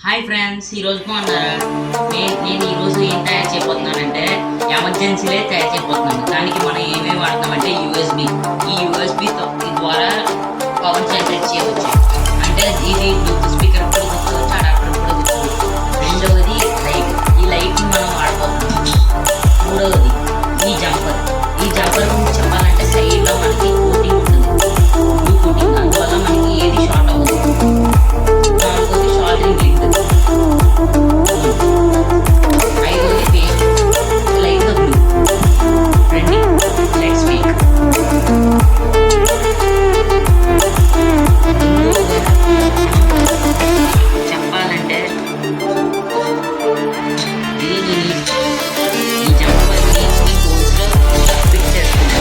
Hi friends, ఈరోజు బాగున్నారా? నేను ఈరోజు ఏం తయారు చేయబోతున్నానంటే ఎమర్జెన్సీలే తయారు చేయబోతున్నాను. దానికి మనం ఏమేమి వాడతామంటే యూఎస్బి. ఈ యూఎస్బి ద్వారా పవర్ జనరేట్ చేయవచ్చు. అంటే ఇది స్పీకర్ కూడా కూర్చోవచ్చు, అడాప్టర్ కూడా కూర్చోవచ్చు. రెండవది లైట్. ఈ లైట్ని మనం వాడబోతున్నాం. మూడవది ఈ జంపర్. ఈ జంపర్ గురించి చెప్పాలంటే సైడ్లో మనకి కోటింగ్ ఉంటుంది, బ్లూ కోటింగ్. అందువల్ల మనకి ఏది షార్ట్ అవ్వదు. నాలుగోది షార్టింగ్ లింక్. ఐదోది పేస్ట్ లైట్గా బ్లూ. రండి లెట్స్ మేక్. చెప్పాలంటే దీనిని ఈ జంపర్ని ఈ హోల్స్లో ఫిట్ చేస్తున్నాను.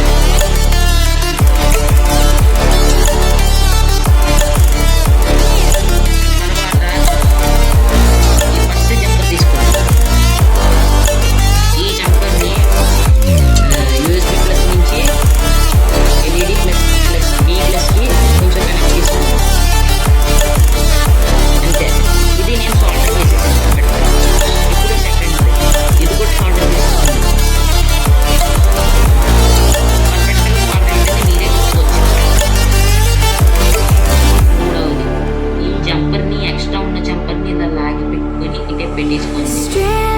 ఎక్స్ట్రా ఉన్న జంపర్ని ఇలా లాగి పెట్టుకొని ఇటే పెట్టేసుకోండి.